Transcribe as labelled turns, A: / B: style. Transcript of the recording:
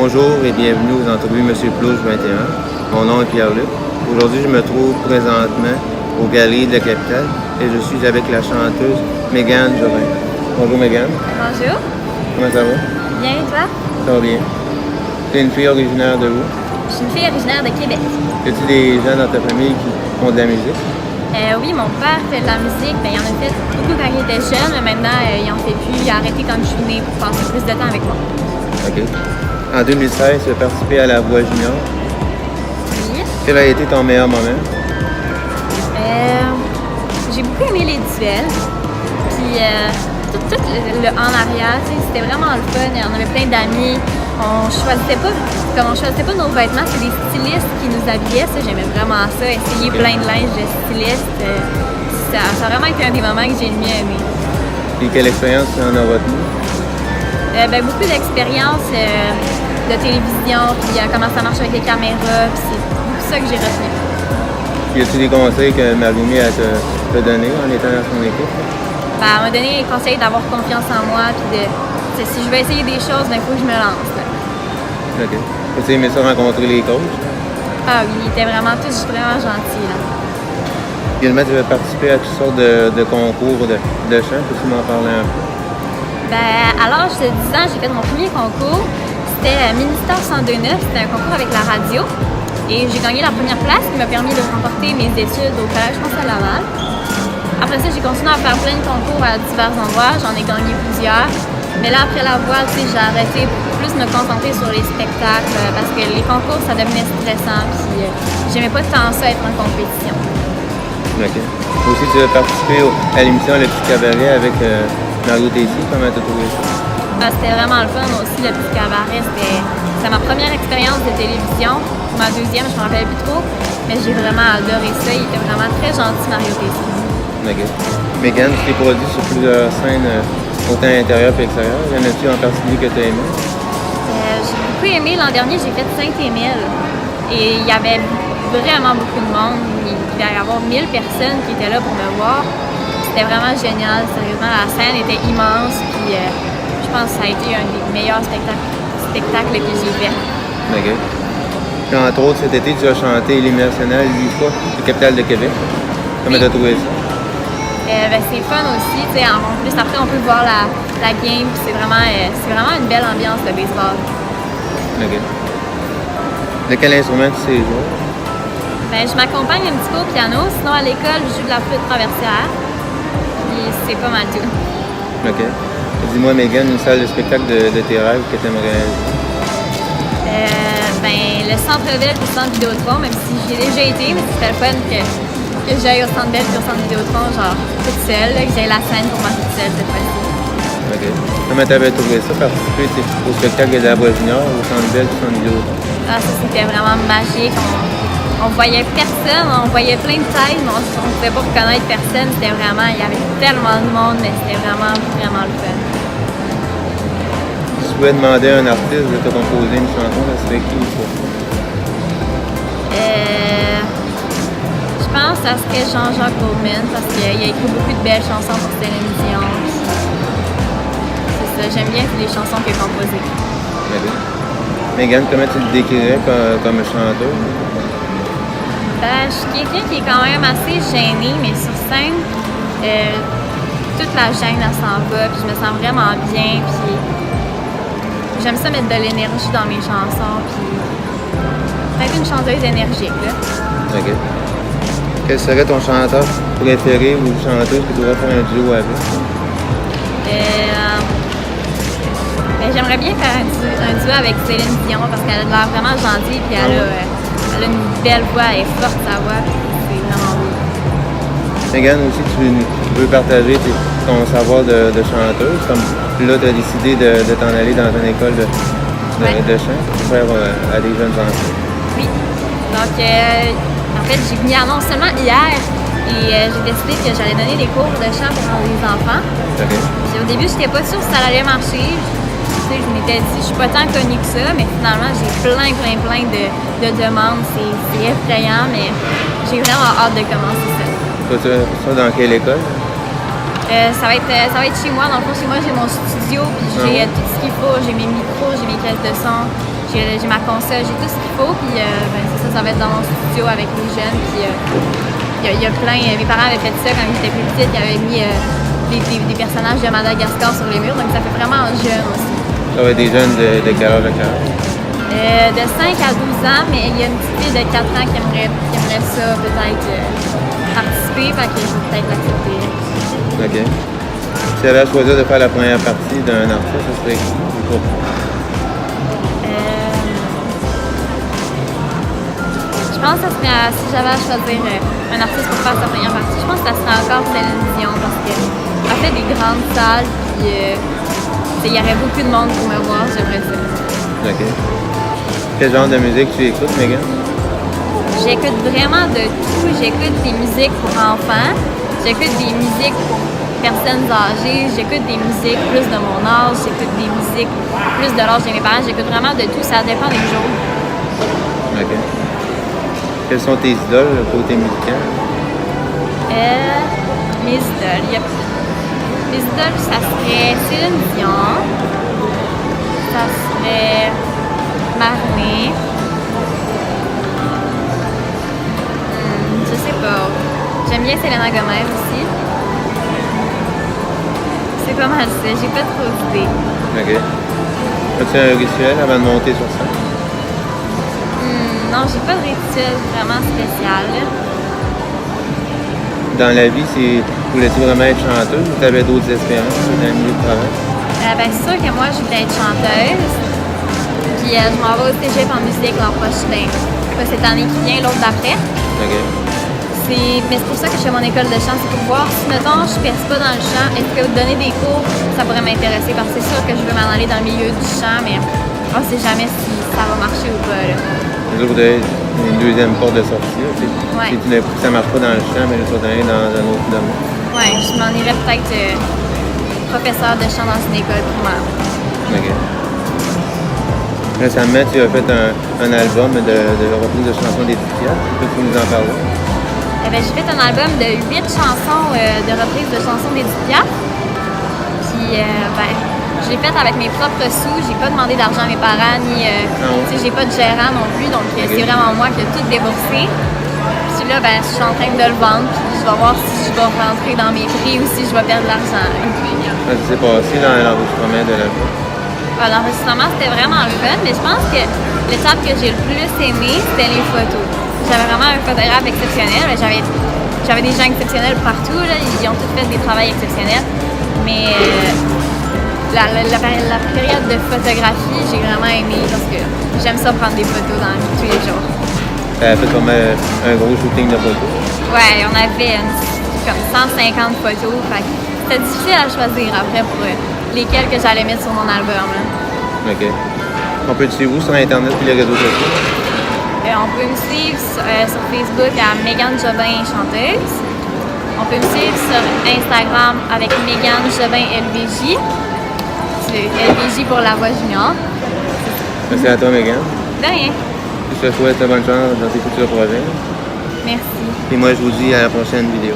A: Bonjour et bienvenue aux entrevues Monsieur Plouche 21. Mon nom est Pierre-Luc. Aujourd'hui, je me trouve présentement aux Galeries de la Capitale et je suis avec la chanteuse Mégane Jorin. Bonjour Mégane.
B: Bonjour.
A: Comment ça va?
B: Bien et toi?
A: Ça va bien. Tu es une fille originaire de où?
B: Je suis une fille originaire de Québec.
A: As-tu des gens dans ta famille qui font de la musique?
B: Oui, mon père fait de la musique. Il en a fait beaucoup quand il était jeune, mais maintenant, il en fait plus. Il a arrêté quand je suis née pour passer plus de temps avec moi.
A: OK. En 2016, tu as participé à La Voix Junior.
B: Oui.
A: Quel a été ton meilleur moment?
B: J'ai beaucoup aimé les duels. Puis tout le en arrière, c'était vraiment le fun. On avait plein d'amis. On choisissait pas nos vêtements, c'est des stylistes qui nous habillaient. Ça, j'aimais vraiment ça. Essayer plein de linge de stylistes. Ça a vraiment été un des moments que j'ai le mieux aimé.
A: Et quelle expérience tu en as retenu?
B: Beaucoup d'expériences de télévision, puis comment ça marche avec les caméras, puis c'est beaucoup ça que j'ai retenu.
A: Y a-t-il des conseils que Marie-Mé t'a donné en étant dans son équipe?
B: Elle m'a donné les conseils d'avoir confiance en moi, puis si je veux essayer des choses, il faut que je me lance. Là.
A: OK. As-tu aimé ça rencontrer les coachs?
B: Ah oui, ils étaient vraiment tous vraiment gentils. Là.
A: Également, tu as participé à toutes sortes de concours de chant. Peux-tu m'en parler un peu?
B: À l'âge de 10 ans, j'ai fait mon premier concours. C'était Ministère 1029, c'était un concours avec la radio. Et j'ai gagné la première place qui m'a permis de remporter mes études au collège, je pense à Laval. Après ça, j'ai continué à faire plein de concours à divers endroits. J'en ai gagné plusieurs. Mais là, après la voix, j'ai arrêté pour plus me concentrer sur les spectacles parce que les concours, ça devenait stressant. Puis j'aimais pas tant ça être en compétition.
A: OK. Aussi, tu as participé à l'émission Le Petit Cabaret avec Mario Tessier. Comment tu as trouvé ça?
B: C'était vraiment le fun aussi, Le Petit Cabaret. C'était ma première expérience de télévision. Ma deuxième, je ne me rappelle plus trop. Mais j'ai vraiment adoré ça. Il était vraiment très gentil, Mario Tessier.
A: OK. Mégane, tu t'es produit sur plusieurs scènes, autant intérieures qu'extérieures. Y en a-tu en particulier que tu as aimé?
B: J'ai beaucoup aimé. L'an dernier, j'ai fait Saint-Émile. Et il y avait vraiment beaucoup de monde. Il devait y avoir 1000 personnes qui étaient là pour me voir. C'était vraiment génial. Sérieusement, la scène était immense. Puis je pense que ça a été un des meilleurs spectacles que j'ai fait.
A: OK. Puis, entre autres, cet été, tu as chanté l'hymne national 8 fois, la capitale de Québec. Comment tu as trouvé ça?
B: C'est fun aussi. En plus, après, on peut voir la game. C'est vraiment une belle ambiance de baseball.
A: OK. De quel instrument tu sais jouer?
B: Je m'accompagne un petit peu au piano. Sinon, à l'école, je joue de la flûte traversière. Puis c'est pas mal tout.
A: OK. Dis-moi, Mégane, une salle de spectacle de tes rêves que tu aimerais réaliser?
B: Le Centre-Ville et le Centre Vidéotron, même si j'y ai déjà été, mais c'était le fun que j'aille au Centre-Ville et au Centre Vidéotron, genre toute seule, que j'aille la scène pour moi toute seule cette fois-ci.
A: OK. Comment t'avais trouvé ça, participer au spectacle de La Voix Junior, au Centre-Ville et au Centre Vidéotron?
B: Ah, ça, c'était vraiment magique. On voyait personne, on voyait plein de têtes, mais on ne pouvait pas reconnaître personne. C'était vraiment, il y avait tellement de monde, mais c'était vraiment, vraiment le fun.
A: Si tu pouvais demander à un artiste de te composer une chanson, ça serait qui ou quoi?
B: Je pense que ça serait Jean-Jacques Goldman parce qu'il a écrit beaucoup de belles chansons pour Céline Dion. C'est ça, j'aime bien les chansons qu'il a composées.
A: Mégane, comment tu le décrirais comme chanteuse?
B: Je suis quelqu'un qui est quand même assez gêné, mais sur scène, toute la gêne, elle s'en va, puis je me sens vraiment bien, puis j'aime ça mettre de l'énergie dans mes chansons, puis être une chanteuse énergique, là.
A: OK. Quel serait ton chanteur préféré ou chanteuse que tu devrais faire un duo avec?
B: J'aimerais bien faire un duo avec Céline Dion parce qu'elle a l'air vraiment gentille, puis elle a une belle voix, elle est forte sa voix, c'est vraiment beau.
A: Mégane, aussi, tu veux partager ton savoir de chanteuse, comme là, tu as décidé de t'en aller dans une école de chant pour faire à des jeunes enfants.
B: Oui. Donc, en fait, j'ai mis annonce seulement hier et j'ai décidé que j'allais donner des cours de chant pour les enfants.
A: OK.
B: Puis, au début, j'étais pas sûre si ça allait marcher. Je m'étais dit, je suis pas tant connue que ça, mais finalement, j'ai plein de demandes. C'est effrayant, mais j'ai vraiment hâte de commencer ça.
A: Ça dans quelle école?
B: Ça va être chez moi. Dans le fond, chez moi, j'ai mon studio, puis j'ai tout ce qu'il faut. J'ai mes micros, j'ai mes caisses de son, j'ai ma console, j'ai tout ce qu'il faut. Puis ça va être dans mon studio avec les jeunes. Puis il y a plein. Mes parents avaient fait ça quand j'étais plus petite. Ils avaient mis des personnages de Madagascar sur les murs. Donc ça fait vraiment jeune aussi.
A: Ça va être des jeunes de quel âge à quel âge?
B: De 5 à 12 ans, mais il y a une petite fille de 4 ans qui aimerait ça peut-être participer, fait que je vais peut-être l'accepter.
A: OK. Si elle avait choisi de faire la première partie d'un artiste, ça serait qui?
B: Je pense que ça serait, si j'avais à choisir un artiste pour faire sa première partie, je pense que ça serait encore Céline Dion parce qu'elle fait des grandes salles, puis il y aurait beaucoup de monde pour me voir, j'aimerais ça.
A: OK. Quel genre de musique tu écoutes, Megan?
B: J'écoute vraiment de tout. J'écoute des musiques pour enfants, j'écoute des musiques pour personnes âgées, j'écoute des musiques plus de mon âge, j'écoute des musiques plus de l'âge de mes parents, j'écoute vraiment de tout, ça dépend des jours.
A: OK. Quels sont tes idoles côté musical?
B: Mes idoles, mes idoles, ça serait Céline Dion, ça serait Marnie. Je sais pas. J'aime bien Selena Gomez aussi. C'est pas mal ça, j'ai pas trop d'idées.
A: OK. As-tu un rituel avant de monter sur scène?
B: Non, j'ai pas de rituel vraiment spécial.
A: Dans la vie, voulais-tu vraiment être chanteuse ou tu avais d'autres espérances dans le milieu de travail?
B: C'est sûr que moi, je voulais être chanteuse. Puis je m'en vais au cégep en musique l'an prochain. Pas cette année qui vient, l'autre d'après.
A: OK.
B: Mais c'est pour ça que je fais mon école de chant. C'est pour voir si, mettons, je perce pas dans le chant, est-ce que donner des cours, ça pourrait m'intéresser. Parce que c'est sûr que je veux m'en aller dans le milieu du chant, mais on sait jamais si ça va marcher ou pas. Là.
A: C'est sûr que vous avez une deuxième porte de sortie. Là,
B: Ouais.
A: Si tu n'as ça marche pas dans le chant, mais là, tu vas aller dans un autre domaine.
B: Ouais, je m'en irais peut-être professeur de chant dans une école primaire.
A: OK. Récemment, tu as fait un album de reprise de chansons des Pipiat. Peux-tu nous en parler?
B: J'ai fait un album de 8 chansons de reprise de chansons des Pipiat. Puis, je l'ai fait avec mes propres sous. J'ai pas demandé d'argent à mes parents, ni j'ai pas de gérant non plus. Donc, c'est vraiment moi qui ai tout déboursé. Puis là, je suis en train de le vendre. Puis je vais voir si je vais rentrer dans mes prix ou si je vais perdre de l'argent.
A: Ça s'est passé dans l'enregistrement de l'album?
B: L'enregistrement, c'était vraiment le fun, mais je pense que l'étape que j'ai le plus aimée, c'était les photos. J'avais vraiment un photographe exceptionnel. J'avais des gens exceptionnels partout. Là. Ils ont tous fait des travaux exceptionnels. Mais la période de photographie, j'ai vraiment aimé parce que j'aime ça prendre des photos dans la vie tous les jours.
A: Ça a fait comme un gros shooting de photos?
B: Ouais, on avait comme 150 photos. C'était difficile à choisir après pour lesquelles que j'allais mettre sur mon album. Là.
A: OK. On peut te suivre où sur Internet et les réseaux sociaux?
B: On peut me suivre sur Facebook à Megan Jobin chanteuse. On peut me suivre sur Instagram avec Megan Jobin LVJ. C'est LVJ pour la voix junior.
A: Merci à toi, Megan.
B: De rien.
A: Je te souhaite bonne chance dans tes futurs projets.
B: Merci.
A: Et moi, je vous dis à la prochaine vidéo.